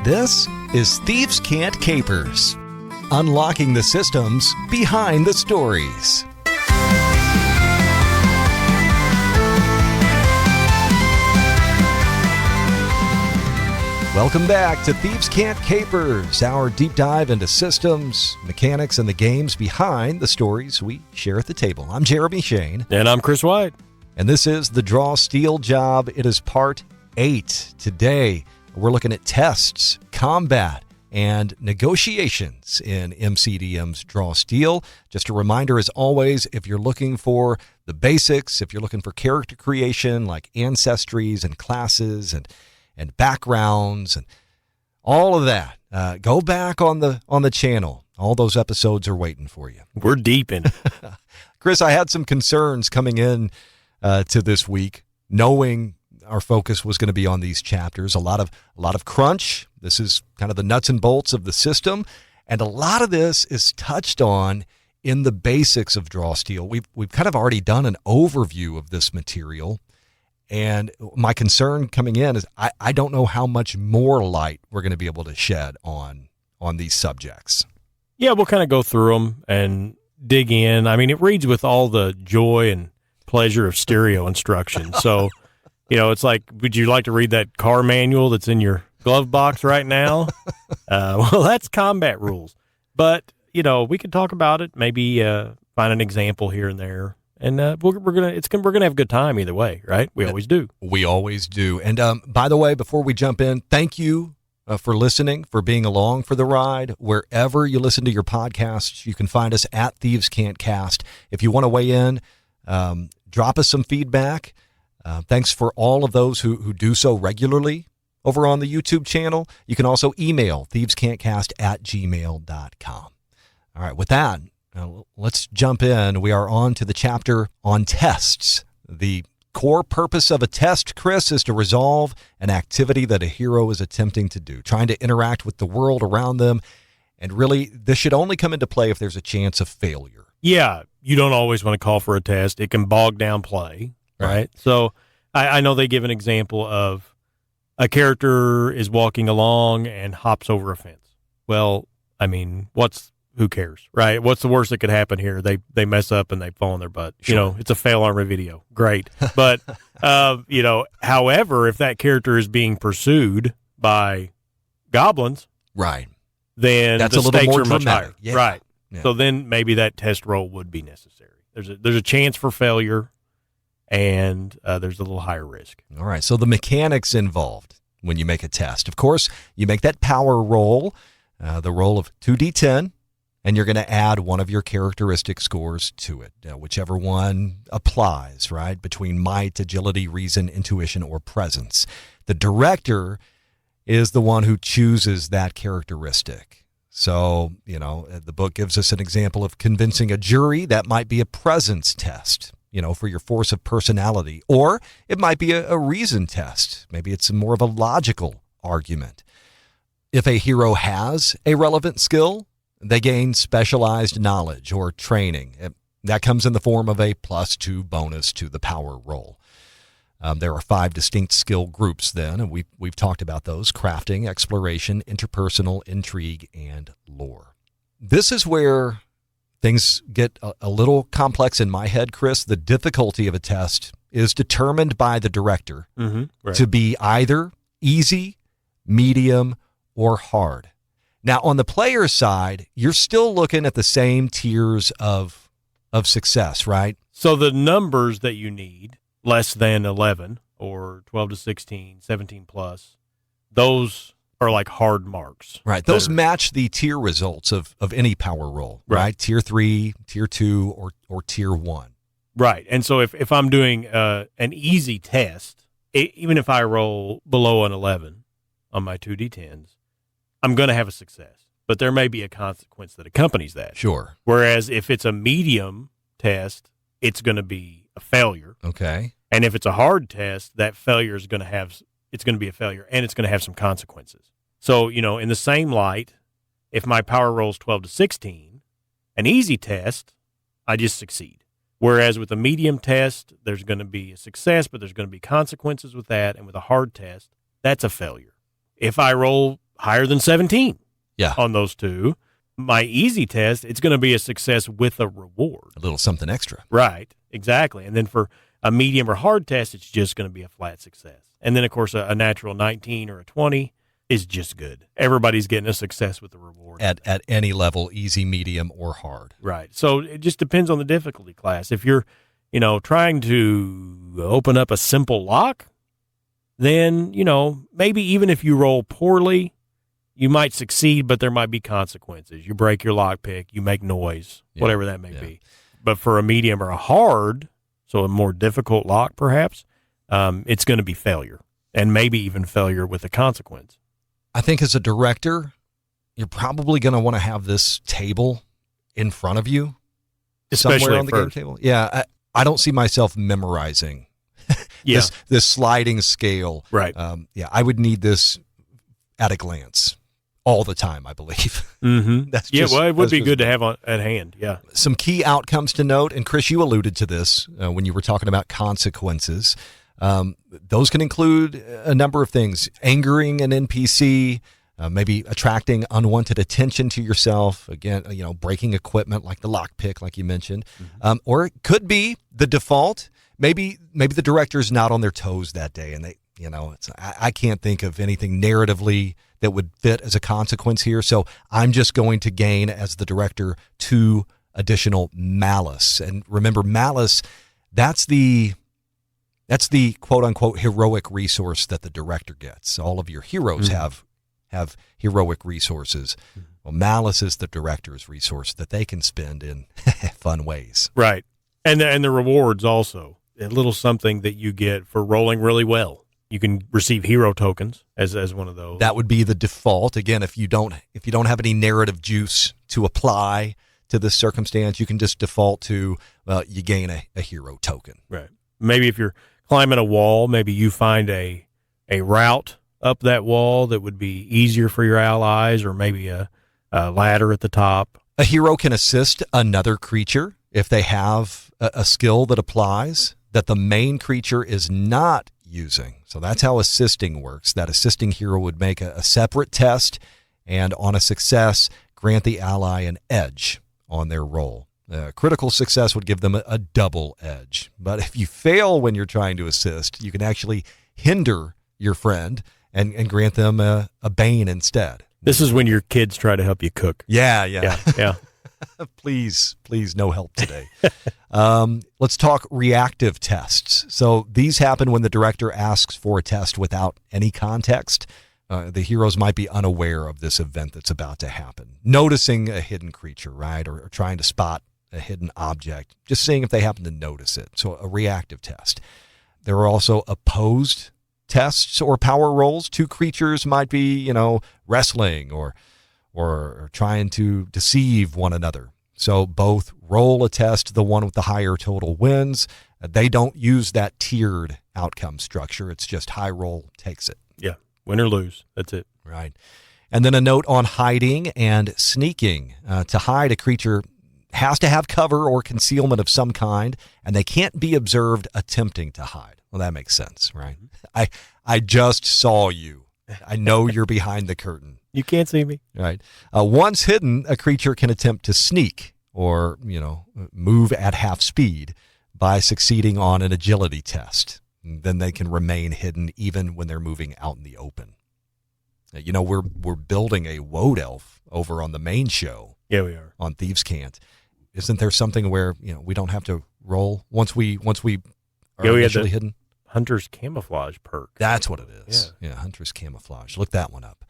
This is Thieves Cant Capers, unlocking the systems behind the stories. Welcome back to Thieves Cant Capers, our deep dive into systems, mechanics, and the games behind the stories we share at the table. I'm Jeremy Shane. And I'm Chris White. And this is the Draw Steel Job. It is part 8. Today, we're looking at tests, combat, and negotiations in MCDM's Draw Steel. Just a reminder, as always, if you're looking for the basics, if you're looking for character creation like ancestries and classes and backgrounds and all of that, go back on the channel. All those episodes are waiting for you. We're deep in it. Chris, I had some concerns coming in to this week, knowing our focus was going to be on these chapters. A lot of crunch. This is kind of the nuts and bolts of the system, and a lot of this is touched on in the basics of Draw Steel. We've kind of already done an overview of this material. And my concern coming in is I don't know how much more light we're going to be able to shed on these subjects. Yeah, we'll kind of go through them and dig in. I mean, it reads with all the joy and pleasure of stereo instruction. So, it's like, would you like to read that car manual that's in your glove box right now? Well, that's combat rules. But, we could talk about it, maybe find an example here and there. And we're gonna have a good time either way, right? We always do. We always do. And by the way, before we jump in, thank you for listening, for being along for the ride. Wherever you listen to your podcasts, you can find us at Thieves Cant Cast. If you want to weigh in, drop us some feedback. Thanks for all of those who do so regularly over on the YouTube channel. You can also email thievescantcast@gmail.com. All right, with that, now, let's jump in. We are on to the chapter on tests. The core purpose of a test, Chris, is to resolve an activity that a hero is attempting to do, trying to interact with the world around them. And really, this should only come into play if there's a chance of failure. Yeah, you don't always want to call for a test. It can bog down play, right? So I know they give an example of a character is walking along and hops over a fence. Well, I mean, who cares, right? What's the worst that could happen here? They mess up and they fall on their butt. Sure. It's a fail on a video. Great. But, however, if that character is being pursued by goblins, right, then that's the a little stakes more are much dramatic. higher. Yeah. Right. Yeah. So then maybe that test roll would be necessary. There's a chance for failure, and there's a little higher risk. All right. So the mechanics involved when you make a test. Of course, you make that power roll, the roll of 2d10. And you're going to add one of your characteristic scores to it, whichever one applies, right, between might, agility, reason, intuition, or presence. The director is the one who chooses that characteristic. So, the book gives us an example of convincing a jury. That might be a presence test, for your force of personality. Or it might be a reason test. Maybe it's more of a logical argument. If a hero has a relevant skill, they gain specialized knowledge or training. That comes in the form of a +2 bonus to the power roll. There are 5 distinct skill groups then, and we've talked about those: crafting, exploration, interpersonal, intrigue, and lore. This is where things get a little complex in my head, Chris. The difficulty of a test is determined by the director to be either easy, medium, or hard. Now, on the player side, you're still looking at the same tiers of success, right? So the numbers that you need, less than 11 or 12 to 16, 17 plus, those are like hard marks. Right. Those match the tier results of any power roll, right? Tier 3, Tier 2, or Tier 1. Right. And so if I'm doing an easy test, even if I roll below an 11 on my 2d10s, I'm going to have a success, but there may be a consequence that accompanies that. Sure. Whereas if it's a medium test, it's going to be a failure. Okay. And if it's a hard test, that failure is going to be a failure, and it's going to have some consequences. So, in the same light, if my power roll is 12 to 16, an easy test, I just succeed. Whereas with a medium test, there's going to be a success, but there's going to be consequences with that. And with a hard test, that's a failure. If I roll higher than 17 Yeah. on those two. My easy test, it's going to be a success with a reward. A little something extra. Right, exactly. And then for a medium or hard test, it's just going to be a flat success. And then, of course, a natural 19 or a 20 is just good. Everybody's getting a success with the reward. At any level, easy, medium, or hard. Right. So it just depends on the difficulty class. If you're, trying to open up a simple lock, then, maybe even if you roll poorly, you might succeed, but there might be consequences. You break your lockpick, you make noise, whatever that may be. But for a medium or a hard, so a more difficult lock perhaps, it's going to be failure, and maybe even failure with a consequence. I think as a director, you're probably going to want to have this table in front of you, especially somewhere on the game first. table. Yeah, I don't see myself memorizing this sliding scale. Right. I would need this at a glance all the time, I believe. Mm-hmm. It would be good to have at hand. Yeah. Some key outcomes to note, and Chris, you alluded to this when you were talking about consequences. Those can include a number of things: angering an NPC, maybe attracting unwanted attention to yourself. Again, breaking equipment like the lockpick, like you mentioned, or it could be the default. Maybe the director's not on their toes that day, and I can't think of anything narratively that would fit as a consequence here. So I'm just going to gain, as the director, 2 additional malice. And remember, malice, that's the quote unquote heroic resource that the director gets. All of your heroes have heroic resources. Well, malice is the director's resource that they can spend in fun ways. Right. And the rewards also. A little something that you get for rolling really well. You can receive hero tokens as one of those. That would be the default. Again, if you don't have any narrative juice to apply to this circumstance, you can just default to you gain a hero token. Right. Maybe if you're climbing a wall, maybe you find a route up that wall that would be easier for your allies, or maybe a ladder at the top. A hero can assist another creature if they have a skill that applies that the main creature is not using. So that's how assisting works. That assisting hero would make a separate test, and on a success, grant the ally an edge on their roll. Critical success would give them a double edge. But if you fail when you're trying to assist, you can actually hinder your friend and grant them a bane instead. This is when your kids try to help you cook. Yeah. Please, no help today. Let's talk reactive tests. So these happen when the director asks for a test without any context. The heroes might be unaware of this event that's about to happen. Noticing a hidden creature, right? Or trying to spot a hidden object. Just seeing if they happen to notice it. So a reactive test. There are also opposed tests or power rolls. 2 creatures might be, wrestling or trying to deceive one another. So both roll a test. The one with the higher total wins. They don't use that tiered outcome structure. It's just high roll takes it. Yeah, win or lose. That's it. Right. And then a note on hiding and sneaking. To hide, a creature has to have cover or concealment of some kind, and they can't be observed attempting to hide. Well, that makes sense, right? I just saw you. I know you're behind the curtain. You can't see me. Right. Once hidden, a creature can attempt to sneak or, move at half speed by succeeding on an agility test. Then they can remain hidden even when they're moving out in the open. We're building a woad elf over on the main show. Yeah, we are. On Thieves Cant. Isn't there something where, we don't have to roll once we are initially hidden? Hunter's camouflage perk. That's what it is. Yeah, Hunter's camouflage. Look that one up.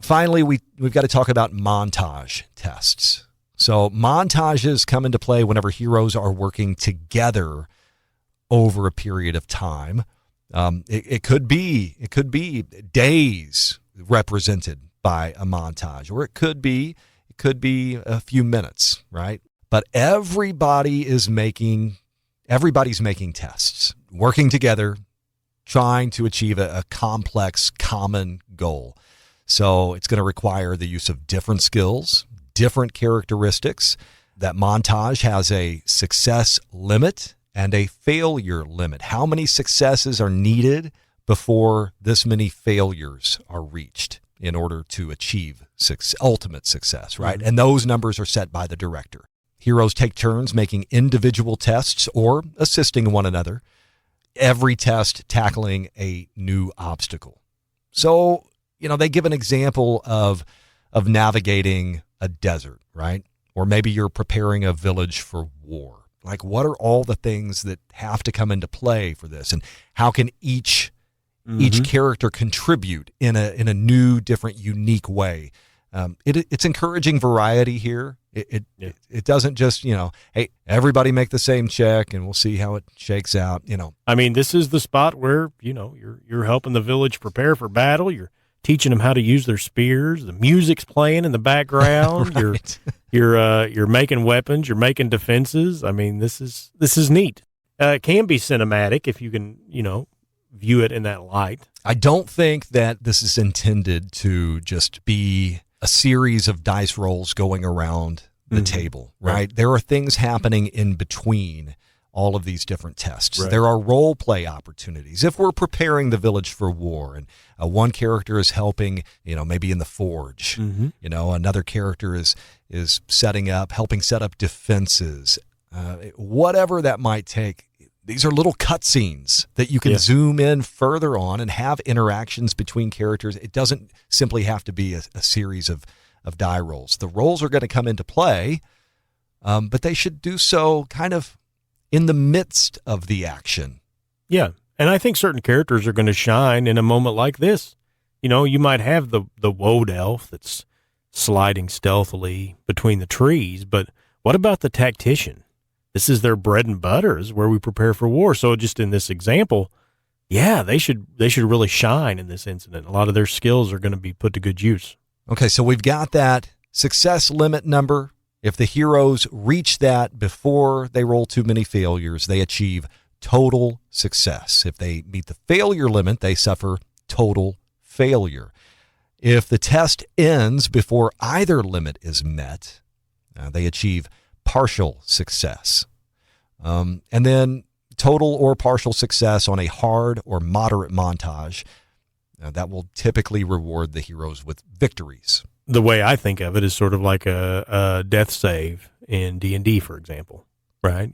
Finally, we've got to talk about montage tests. So montages come into play whenever heroes are working together over a period of time. It could be days represented by a montage, or it could be a few minutes, right? But everybody's making tests, working together, trying to achieve a complex common goal. So it's going to require the use of different skills, different characteristics. That montage has a success limit and a failure limit. How many successes are needed before this many failures are reached? in order to achieve ultimate success, right? And those numbers are set by the director. Heroes take turns making individual tests or assisting one another, every test tackling a new obstacle. So, they give an example of navigating a desert, right? Or maybe you're preparing a village for war. Like, what are all the things that have to come into play for this? And how can each character contribute in a new, different, unique way? It's encouraging variety here. It doesn't just, hey, everybody make the same check and we'll see how it shakes out, I mean, this is the spot where, you're helping the village prepare for battle. You're teaching them how to use their spears. The music's playing in the background. Right. You're making weapons. You're making defenses. I mean, this is neat. It can be cinematic if you can, view it in that light. I don't think that this is intended to just be a series of dice rolls going around the table, right? There are things happening in between all of these different tests. Right. There are role play opportunities. If we're preparing the village for war and one character is helping, maybe in the forge, another character is helping set up defenses, whatever that might take. These are little cutscenes that you can zoom in further on and have interactions between characters. It doesn't simply have to be a series of die rolls. The rolls are going to come into play, but they should do so kind of in the midst of the action. Yeah, and I think certain characters are going to shine in a moment like this. You might have the woad elf that's sliding stealthily between the trees, but what about the tactician? This is their bread and butter, is where we prepare for war. So just in this example, they should really shine in this incident. A lot of their skills are going to be put to good use. Okay, so we've got that success limit number. If the heroes reach that before they roll too many failures, they achieve total success. If they meet the failure limit, they suffer total failure. If the test ends before either limit is met, they achieve partial success. And then total or partial success on a hard or moderate montage. That will typically reward the heroes with victories. The way I think of it is sort of like a death save in D&D, for example, right?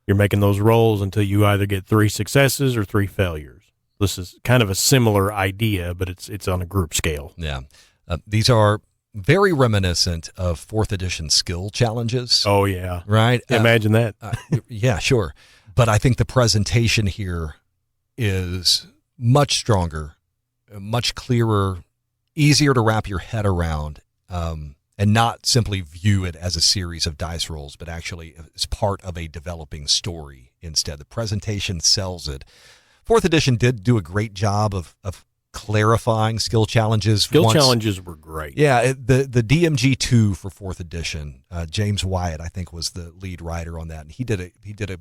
You're making those rolls until you either get 3 successes or 3 failures. This is kind of a similar idea, but it's on a group scale. Yeah. These are very reminiscent of 4th edition skill challenges. Oh, yeah. Right? Imagine that. Yeah, sure. But I think the presentation here is much stronger, much clearer, easier to wrap your head around, and not simply view it as a series of dice rolls, but actually as part of a developing story instead. The presentation sells it. 4th edition did do a great job of clarifying skill challenges. Challenges were great. Yeah, the DMG2 for 4th edition, James Wyatt, I think, was the lead writer on that, and he did a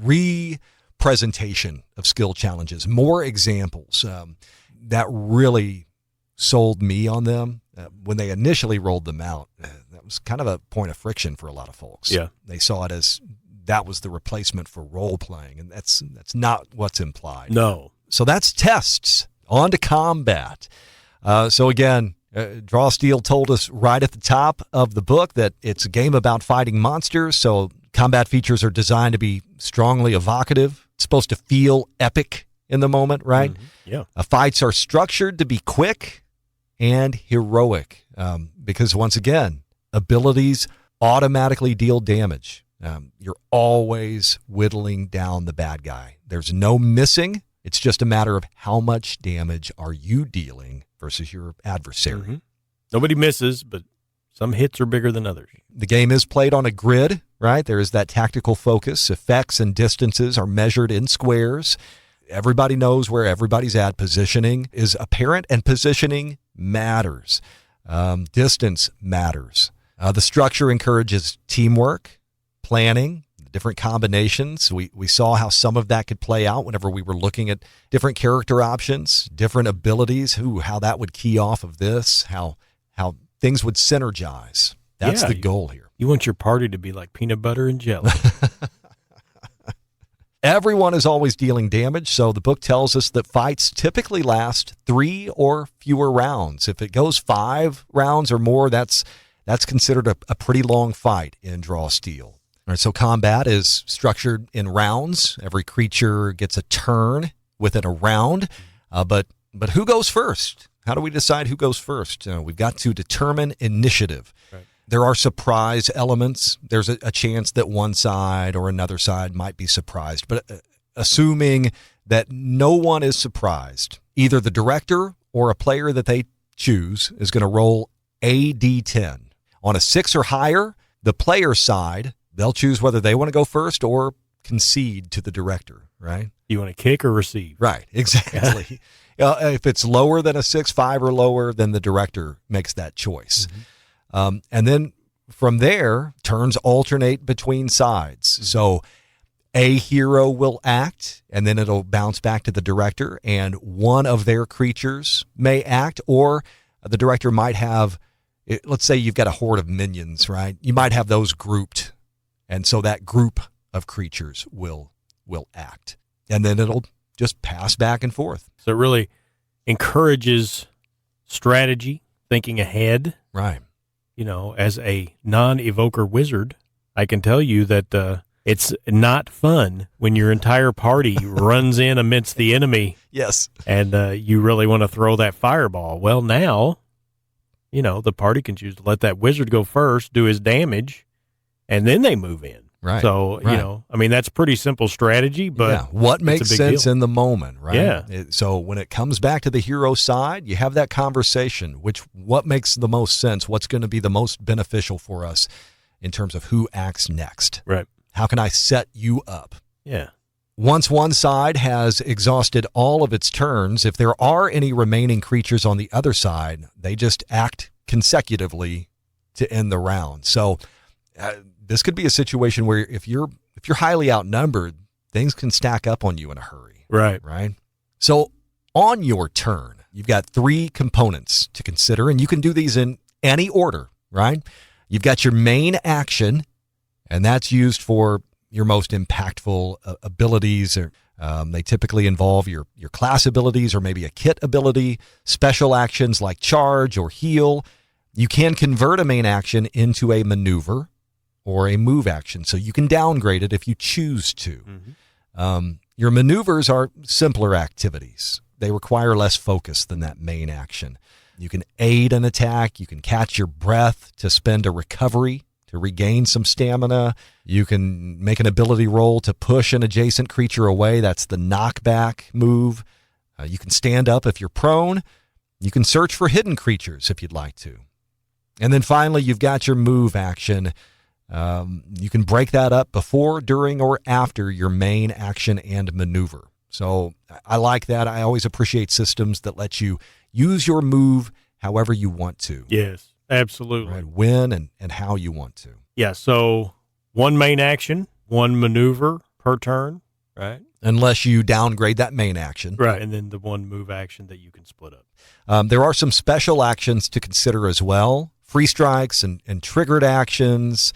re-presentation of skill challenges, more examples that really sold me on them. When they initially rolled them out, that was kind of a point of friction for a lot of folks. Yeah, they saw it as that was the replacement for role playing, and that's not what's implied. No. So that's tests. On to combat. So again, Draw Steel told us right at the top of the book that it's a game about fighting monsters. So combat features are designed to be strongly evocative. It's supposed to feel epic in the moment, right? Mm-hmm. Yeah. Fights are structured to be quick and heroic because, once again, abilities automatically deal damage. You're always whittling down the bad guy. There's no missing. It's just a matter of how much damage are you dealing versus your adversary. Mm-hmm. Nobody misses, but some hits are bigger than others. The game is played on a grid, right? There is that tactical focus. Effects and distances are measured in squares. Everybody knows where everybody's at. Positioning is apparent, and positioning matters. Distance matters. The structure encourages teamwork, planning, different combinations. We saw how some of that could play out whenever we were looking at different character options, different abilities, how that would key off of this, how things would synergize. That's the goal here. You want your party to be like peanut butter and jelly. Everyone is always dealing damage, so the book tells us that fights typically last 3 or fewer rounds. If it goes 5 rounds or more, that's considered a pretty long fight in Draw Steel. All right, so combat is structured in rounds. Every creature gets a turn within a round, but who goes first? How do we decide who goes first? We've got to determine initiative. Right. There are surprise elements. There's a chance that one side or another side might be surprised. But assuming that no one is surprised, either the director or a player that they choose is going to roll a d10. On a 6 or higher, the player side, they'll choose whether they want to go first or concede to the director, right? You want to kick or receive? Right, exactly. If it's lower than a 6, 5 or lower, then the director makes that choice. Mm-hmm. And then from there, turns alternate between sides. Mm-hmm. So a hero will act, and then it'll bounce back to the director, and one of their creatures may act, or the director might have, let's say you've got a horde of minions, right? You might have those grouped, and so that group of creatures will act. And then it'll just pass back and forth. So it really encourages strategy, thinking ahead. Right. As a non-evoker wizard, I can tell you that it's not fun when your entire party runs in amidst the enemy. Yes. And you really want to throw that fireball. Well, now, the party can choose to let that wizard go first, do his damage, and then they move in. Right. So, that's pretty simple strategy, but what makes sense in the moment, right? Yeah. So when it comes back to the hero side, you have that conversation, what makes the most sense? What's going to be the most beneficial for us in terms of who acts next? Right. How can I set you up? Yeah. Once one side has exhausted all of its turns, if there are any remaining creatures on the other side, they just act consecutively to end the round. So, this could be a situation where if you're highly outnumbered, things can stack up on you in a hurry. Right. Right. So on your turn, you've got 3 components to consider, and you can do these in any order, right? You've got your main action, and that's used for your most impactful abilities. They typically involve your class abilities or maybe a kit ability, special actions like charge or heal. You can convert a main action into a maneuver or a move action, so you can downgrade it if you choose to. Mm-hmm. Your maneuvers are simpler activities. They require less focus than that main action. You can aid an attack. You can catch your breath to spend a recovery to regain some stamina. You can make an ability roll to push an adjacent creature away. That's the knockback move. You can stand up if you're prone. You can search for hidden creatures if you'd like to. And then finally, you've got your move action. You can break that up before, during, or after your main action and maneuver. So I like that. I always appreciate systems that let you use your move however you want to. Yes, absolutely. Right? When and how you want to. Yeah, so one main action, one maneuver per turn, right? Unless you downgrade that main action. Right, and then the one move action that you can split up. There are some special actions to consider as well. Free strikes and triggered actions,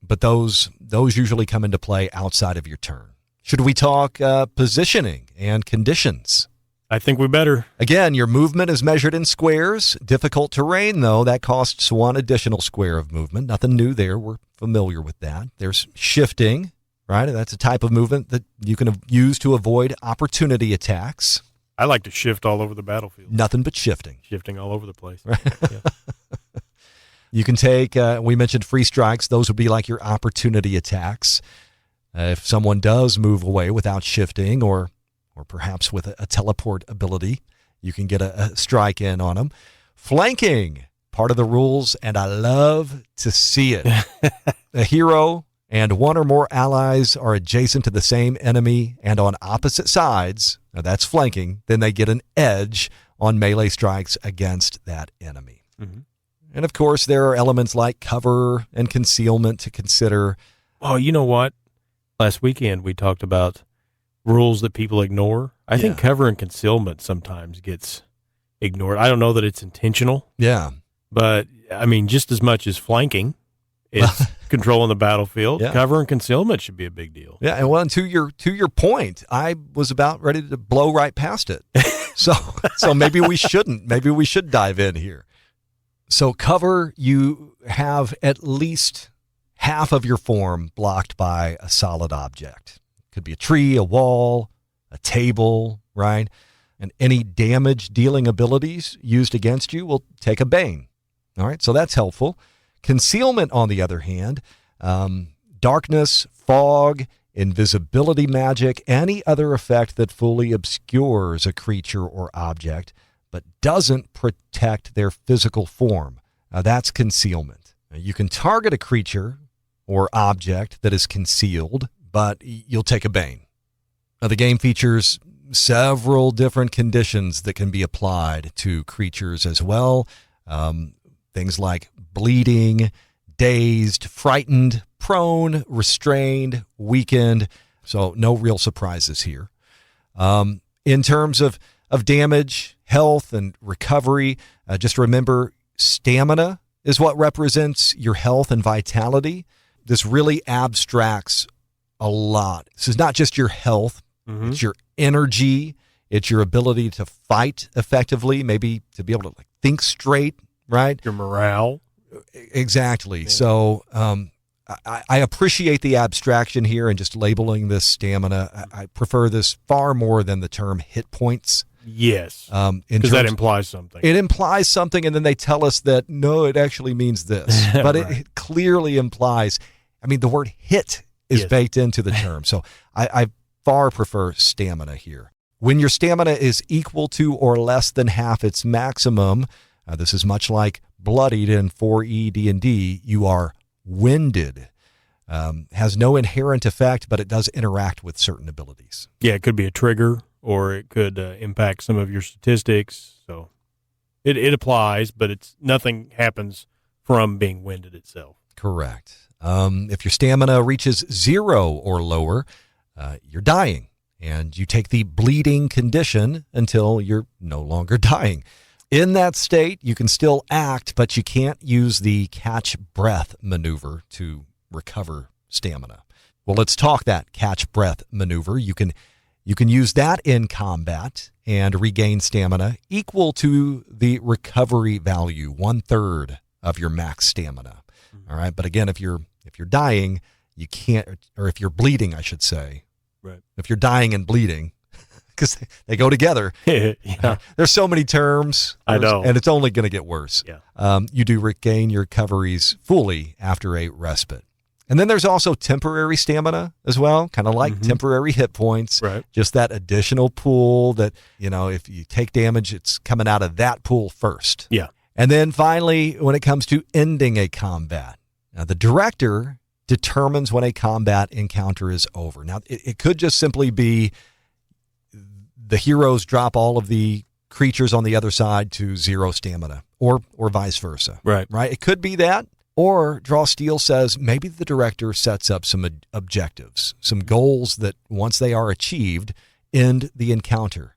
but those usually come into play outside of your turn. Should we talk positioning and conditions? I think we better. Again, your movement is measured in squares. Difficult terrain, though, that costs 1 additional square of movement. Nothing new there. We're familiar with that. There's shifting, right? That's a type of movement that you can use to avoid opportunity attacks. I like to shift all over the battlefield. Nothing but shifting. Shifting all over the place. Right. Yeah. You can take, we mentioned free strikes. Those would be like your opportunity attacks. If someone does move away without shifting or perhaps with a teleport ability, you can get a strike in on them. Flanking, part of the rules, and I love to see it. A hero and 1 or more allies are adjacent to the same enemy and on opposite sides, now that's flanking, then they get an edge on melee strikes against that enemy. Mm-hmm. And, of course, there are elements like cover and concealment to consider. Oh, you know what? Last weekend we talked about rules that people ignore. I think cover and concealment sometimes gets ignored. I don't know that it's intentional. Yeah. But, I mean, just as much as flanking, It's controlling the battlefield. Yeah. Cover and concealment should be a big deal. Yeah, and well, and to your point, I was about ready to blow right past it. So maybe we shouldn't. Maybe we should dive in here. So cover, you have at least half of your form blocked by a solid object. Could be a tree, a wall, a table, right? And any damage-dealing abilities used against you will take a bane. All right, so that's helpful. Concealment, on the other hand, darkness, fog, invisibility magic, any other effect that fully obscures a creature or object but doesn't protect their physical form. That's concealment. You can target a creature or object that is concealed, but you'll take a bane. The game features several different conditions that can be applied to creatures as well. Things like bleeding, dazed, frightened, prone, restrained, weakened. So no real surprises here. In terms of damage, health, and recovery, just remember stamina is what represents your health and vitality. This really abstracts a lot. This is not just your health. It's your energy. It's your ability to fight effectively, maybe to be able to think straight, right? Your morale. Exactly. Yeah. So I appreciate the abstraction here and just labeling this stamina. I prefer this far more than the term hit points. Yes, because that implies something. It implies something, and then they tell us that, no, it actually means this. But Right. it clearly implies, the word hit is baked into the term. So I far prefer stamina here. When your stamina is equal to or less than half its maximum, this is much like bloodied in 4E D&D, you are winded. Has no inherent effect, but it does interact with certain abilities. Yeah, it could be a trigger, or it could impact some of your statistics. So it applies, but nothing happens from being winded itself. Correct. If your stamina reaches 0 or lower, you're dying, and you take the bleeding condition until you're no longer dying. In that state, you can still act, but you can't use the catch breath maneuver to recover stamina. Well, let's talk that catch breath maneuver. You can use that in combat and regain stamina equal to the recovery value, 1/3 of your max stamina. All right, but again, if you're dying, you can't, or if you're bleeding, I should say. Right. If you're dying and bleeding, because they go together. Yeah. There's so many terms. I know. And it's only going to get worse. Yeah. You do regain your recoveries fully after a respite. And then there's also temporary stamina as well, kind of like temporary hit points. Right. Just that additional pool that, if you take damage, it's coming out of that pool first. Yeah. And then finally, when it comes to ending a combat, now the director determines when a combat encounter is over. Now, it could just simply be the heroes drop all of the creatures on the other side to 0 stamina, or vice versa. Right. It could be that. Or Draw Steel says maybe the director sets up some objectives, some goals that once they are achieved, end the encounter,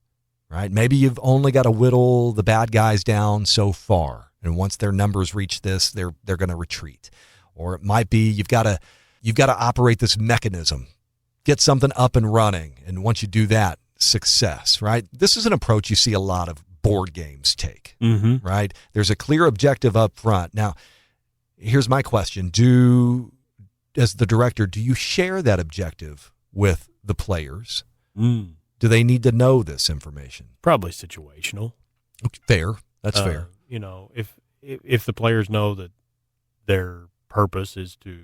right? Maybe you've only got to whittle the bad guys down so far, and once their numbers reach this, they're going to retreat. Or it might be you've got to operate this mechanism, get something up and running, and once you do that, success, right? This is an approach you see a lot of board games take, right? There's a clear objective up front. Now, here's my question. As the director, do you share that objective with the players? Do they need to know this information? Probably situational. Fair. That's fair. If the players know that their purpose is to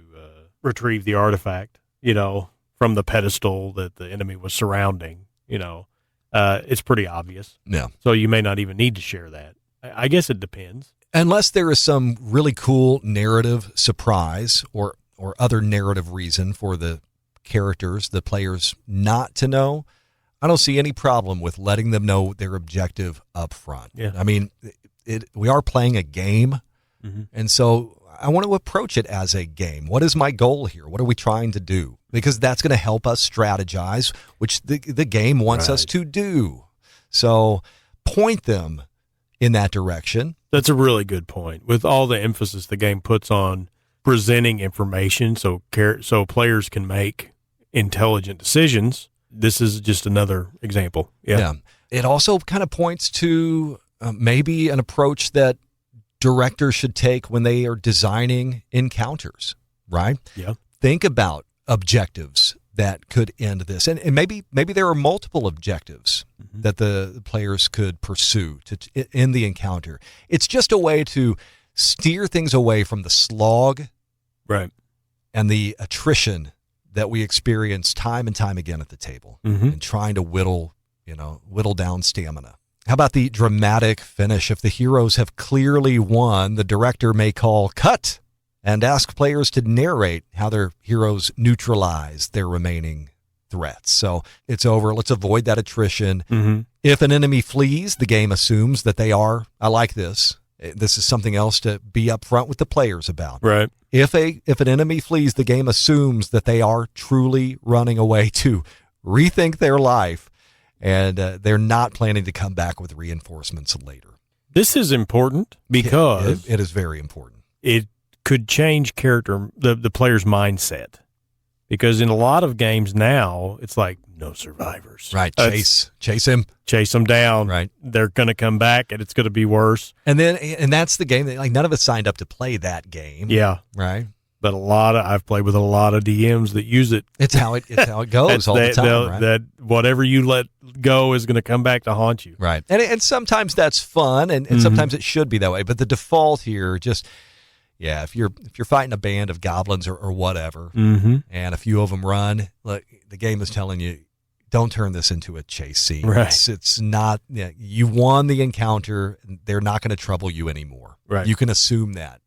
retrieve the artifact, from the pedestal that the enemy was surrounding, it's pretty obvious. Yeah. So you may not even need to share that. I guess it depends. Unless there is some really cool narrative surprise or other narrative reason for the characters, the players, not to know, I don't see any problem with letting them know their objective up front. Yeah. We are playing a game, and so I want to approach it as a game. What is my goal here? What are we trying to do? Because that's going to help us strategize, which the game wants us to do. So point them in that direction. That's a really good point. With all the emphasis the game puts on presenting information so players can make intelligent decisions. This is just another example. Yeah. It also kind of points to maybe an approach that directors should take when they are designing encounters, right? Yeah. Think about objectives that could end this. And maybe there are multiple objectives that the players could pursue to end the encounter. It's just a way to steer things away from the slog, right, and the attrition that we experience time and time again at the table, and trying to whittle down stamina. How about the dramatic finish? If the heroes have clearly won, the director may call cut and ask players to narrate how their heroes neutralize their remaining threats. So it's over. Let's avoid that attrition. If an enemy flees, the game assumes that they are, I like this. This is something else to be upfront with the players about. Right. If an enemy flees, the game assumes that they are truly running away to rethink their life, and they're not planning to come back with reinforcements later. This is important because it is very important. It could change the player's mindset, because in a lot of games now it's like no survivors. Right. Chase them down. Right. They're going to come back and it's going to be worse. And that's the game that, like, none of us signed up to play that game. Yeah. Right. But I've played with a lot of DMs that use it. It's how it goes all the time. Right? That whatever you let go is going to come back to haunt you. Right. And sometimes that's fun, and sometimes it should be that way. But the default here, if you're fighting a band of goblins or whatever, and a few of them run, look, the game is telling you, don't turn this into a chase scene. Right. It's not. You won the encounter. They're not going to trouble you anymore. Right. You can assume that.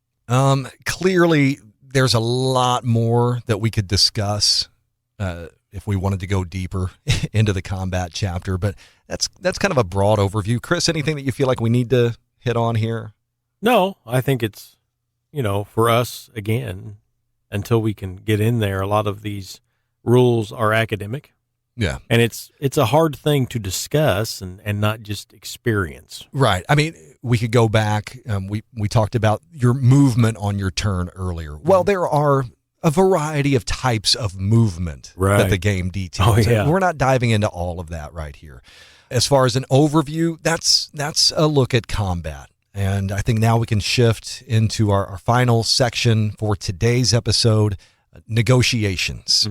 Clearly, there's a lot more that we could discuss if we wanted to go deeper into the combat chapter, but that's kind of a broad overview. Chris, anything that you feel like we need to hit on here? No, I think it's, for us, again, until we can get in there, a lot of these rules are academic. Yeah. And it's a hard thing to discuss and not just experience. Right. I mean, we could go back. We talked about your movement on your turn earlier. Well, there are a variety of types of movement that the game details. Oh, yeah. We're not diving into all of that right here. As far as an overview, that's a look at combat. And I think now we can shift into our final section for today's episode, negotiations.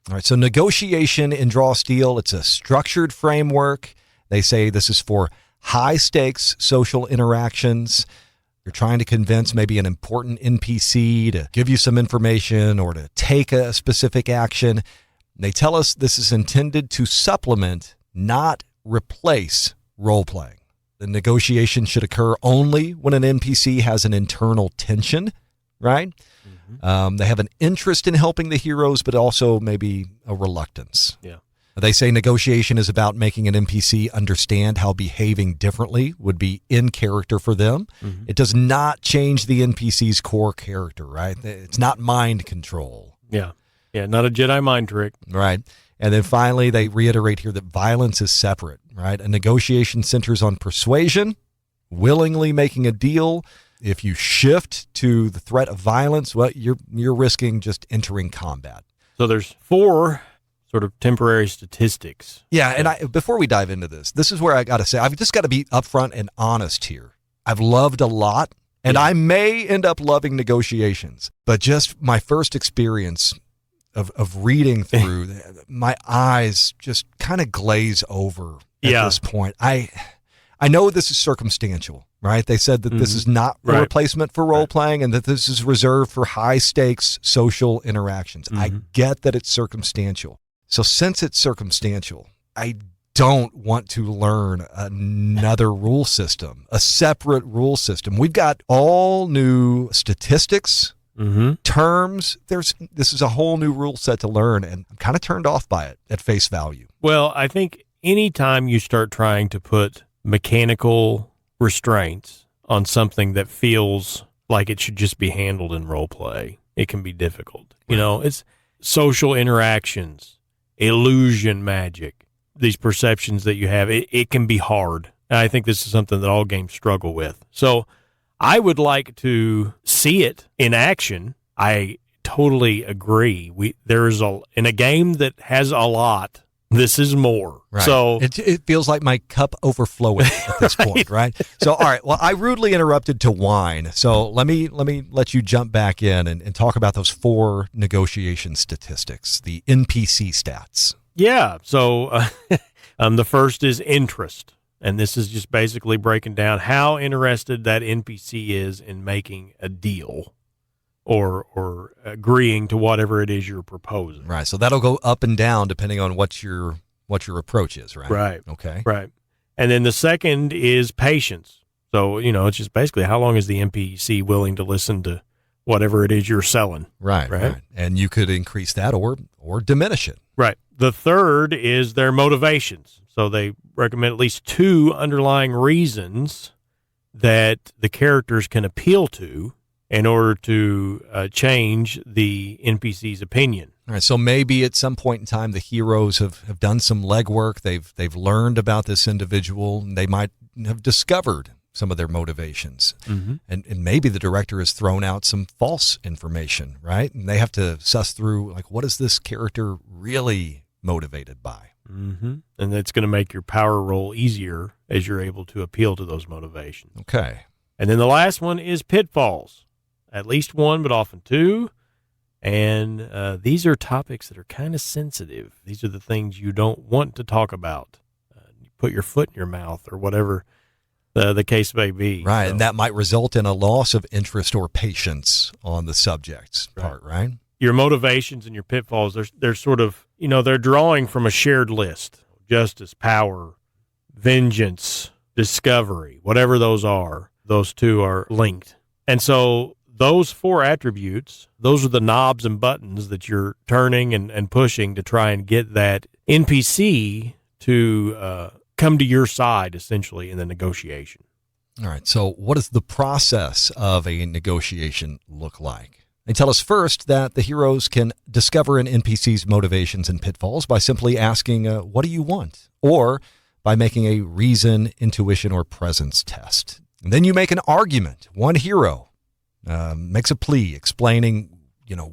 All right, so negotiation in Draw Steel, it's a structured framework. They say this is for high-stakes social interactions. You're trying to convince maybe an important NPC to give you some information or to take a specific action. They tell us this is intended to supplement, not replace, role-playing. The negotiation should occur only when an NPC has an internal tension, right? They have an interest in helping the heroes, but also maybe a reluctance. Yeah. They say negotiation is about making an NPC understand how behaving differently would be in character for them. It does not change the NPC's core character, right? It's not mind control. Yeah. Yeah, not a Jedi mind trick. Right. And then finally, they reiterate here that violence is separate, right? A negotiation centers on persuasion, willingly making a deal. If you shift to the threat of violence, well, you're risking just entering combat. So there's 4 sort of temporary statistics. Yeah, and before we dive into this is where I got to say, I've just got to be upfront and honest here. I've loved a lot, and I may end up loving negotiations, but just my first experience of reading through, my eyes just kind of glaze over at this point. I know this is circumstantial. Right? They said that this is not a replacement for role-playing and that this is reserved for high-stakes social interactions. I get that it's circumstantial. So since it's circumstantial, I don't want to learn another rule system, a separate rule system. We've got all new statistics, terms. This is a whole new rule set to learn, and I'm kind of turned off by it at face value. Well, I think anytime you start trying to put mechanical restraints on something that feels like it should just be handled in role play, it can be difficult. It's social interactions, illusion magic, these perceptions that you have. It can be hard. And I think this is something that all games struggle with. So I would like to see it in action I totally agree. In a game that has a lot, this is more. Right. So it feels like my cup overflowing at this point, right? So, all right. Well, I rudely interrupted to whine. So let me let you jump back in and talk about those 4 negotiation statistics, the NPC stats. yeah. So the first is interest. And this is just basically breaking down how interested that NPC is in making a deal or agreeing to whatever it is you're proposing. Right. So that'll go up and down depending on what your approach is, right? Right. Okay. Right. And then the second is patience. So, it's just basically how long is the NPC willing to listen to whatever it is you're selling. Right. And you could increase that or diminish it. Right. The third is their motivations. So they recommend at least 2 underlying reasons that the characters can appeal to in order to change the NPC's opinion. All right, so maybe at some point in time, the heroes have done some legwork. They've learned about this individual. And they might have discovered some of their motivations. Mm-hmm. And maybe the director has thrown out some false information, right? And they have to suss through, like, what is this character really motivated by? Mm-hmm. And that's going to make your power roll easier as you're able to appeal to those motivations. Okay. And then the last one is pitfalls. At least 1, but often 2. And these are topics that are kind of sensitive. These are the things you don't want to talk about. You put your foot in your mouth or whatever the case may be. Right, So, and that might result in a loss of interest or patience on the subject's part, right? your motivations and your pitfalls, they're sort of, they're drawing from a shared list. Justice, power, vengeance, discovery, whatever those are, those 2 are linked. And so those 4 attributes, those are the knobs and buttons that you're turning and pushing to try and get that NPC to come to your side, essentially, in the negotiation. All right, so what does the process of a negotiation look like? They tell us first that the heroes can discover an NPC's motivations and pitfalls by simply asking, what do you want? Or by making a reason, intuition, or presence test. And then you make an argument. One hero makes a plea explaining,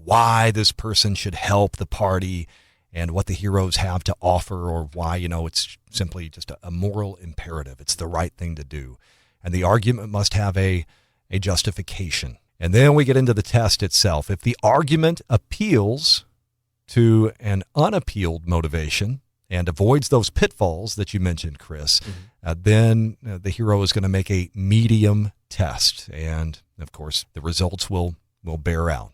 why this person should help the party and what the heroes have to offer, or why, it's simply just a moral imperative. It's the right thing to do. And the argument must have a justification. And then we get into the test itself. If the argument appeals to an unappealed motivation and avoids those pitfalls that you mentioned, Chris, then the hero is going to make a medium test. And, of course, the results will bear out.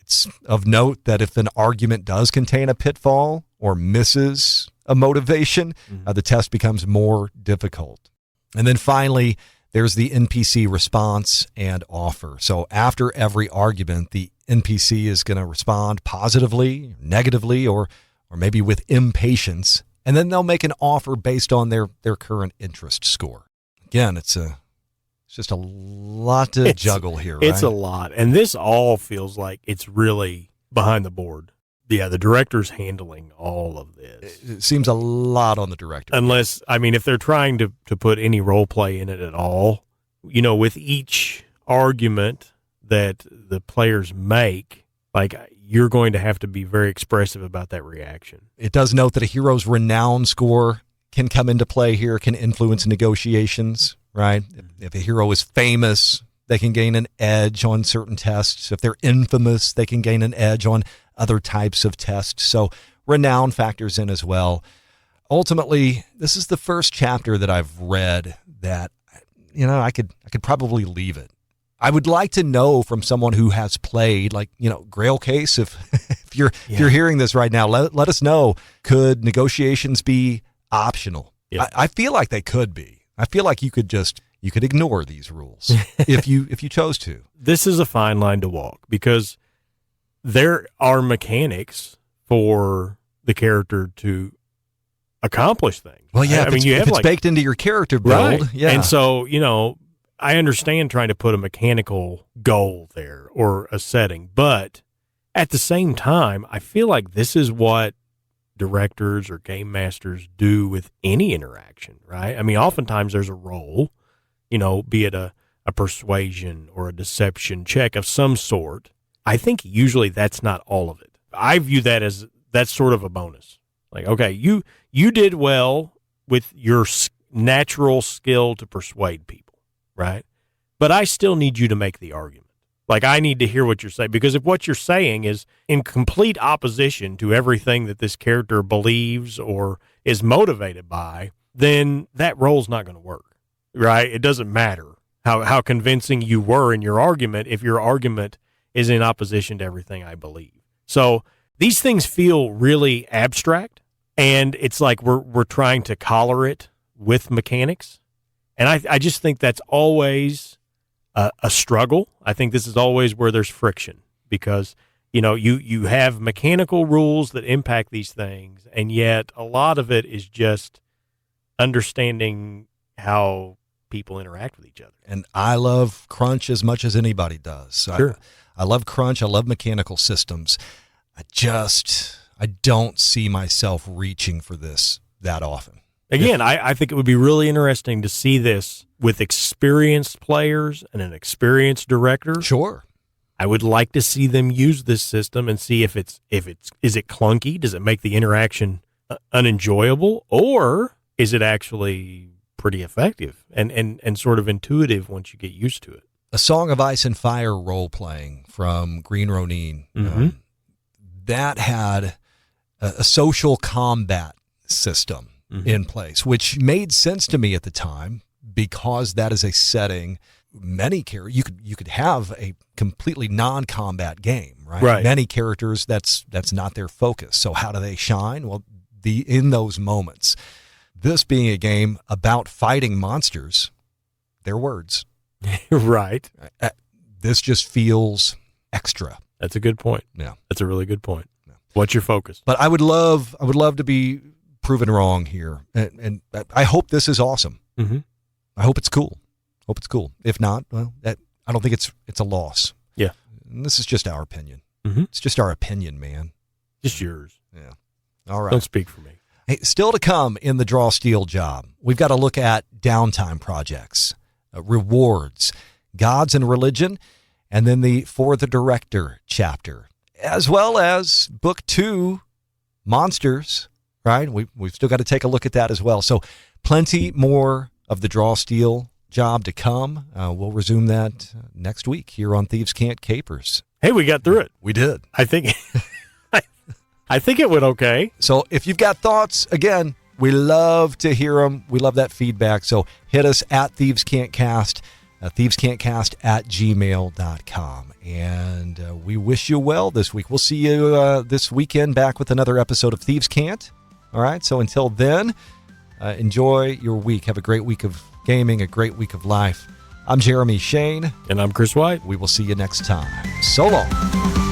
It's of note that if an argument does contain a pitfall or misses a motivation, the test becomes more difficult. And then finally, there's the NPC response and offer. So after every argument, the NPC is going to respond positively, negatively, or maybe with impatience, and then they'll make an offer based on their current interest score. Again, it's just a lot to juggle here, right? It's a lot. And this all feels like it's really behind the board. Yeah, the director's handling all of this. It seems a lot on the director. Unless, if they're trying to put any role play in it at all, with each argument that the players make, you're going to have to be very expressive about that reaction. It does note that a hero's renown score can come into play here, can influence negotiations, right? If a hero is famous, they can gain an edge on certain tests. If they're infamous, they can gain an edge on other types of tests. So renown factors in as well. Ultimately, this is the first chapter that I've read that, I could probably leave it. I would like to know from someone who has played, Grail Case, if you're hearing this right now, let us know. Could negotiations be optional? Yeah. I feel like they could be. I feel like you could ignore these rules if you chose to. This is a fine line to walk because there are mechanics for the character to accomplish things. Well, yeah, if it's baked into your character build, right. Yeah. And so, I understand trying to put a mechanical goal there or a setting, but at the same time, I feel like this is what directors or game masters do with any interaction, right? Oftentimes there's a role, be it a persuasion or a deception check of some sort, I think usually that's not all of it. I view that as that's sort of a bonus. Like, okay, you did well with your natural skill to persuade people, right? But I still need you to make the argument. Like, I need to hear what you're saying, because if what you're saying is in complete opposition to everything that this character believes or is motivated by, then that role's not going to work, right? It doesn't matter how convincing you were in your argument if your argument is in opposition to everything I believe. So these things feel really abstract, and it's like we're trying to collar it with mechanics. And I just think that's always a struggle. I think this is always where there's friction, because you have mechanical rules that impact these things, and yet a lot of it is just understanding how people interact with each other. And I love crunch as much as anybody does. Sure. I love crunch. I love mechanical systems. I don't see myself reaching for this that often. Again, I think it would be really interesting to see this with experienced players and an experienced director. Sure. I would like to see them use this system and see is it clunky? Does it make the interaction unenjoyable, or is it actually pretty effective and sort of intuitive once you get used to it? A Song of Ice and Fire role-playing from Green Ronin, that had a social combat system in place, which made sense to me at the time, because that is a setting. Many characters, you could have a completely non-combat game, right? Many characters, that's not their focus. So how do they shine? Well, in those moments. This being a game about fighting monsters, their words. Right. This just feels extra. That's a good point. Yeah. That's a really good point. Yeah. What's your focus? But I would love to be proven wrong here. And I hope this is awesome. Mm-hmm. I hope it's cool. If not, well, I don't think it's a loss. Yeah. And this is just our opinion. Mm-hmm. It's just our opinion, man. Just yours. Yeah. All right. Don't speak for me. Hey, still to come in the Draw Steel job, we've got to look at downtime projects, rewards, gods and religion, and then the For the Director chapter, as well as Book 2, Monsters, right? We've still got to take a look at that as well. So plenty more of the Draw Steel job to come. We'll resume that next week here on Thieves Cant Capers. Hey, we got through it. We did. I think I think it went okay. So if you've got thoughts, again, we love to hear them. We love that feedback. So hit us at Thieves Cant Cast, thievescantcast@gmail.com. And we wish you well this week. We'll see you this weekend back with another episode of Thieves Cant. All right. So until then, enjoy your week. Have a great week of gaming, a great week of life. I'm Jeremy Shane. And I'm Chris White. We will see you next time. So long.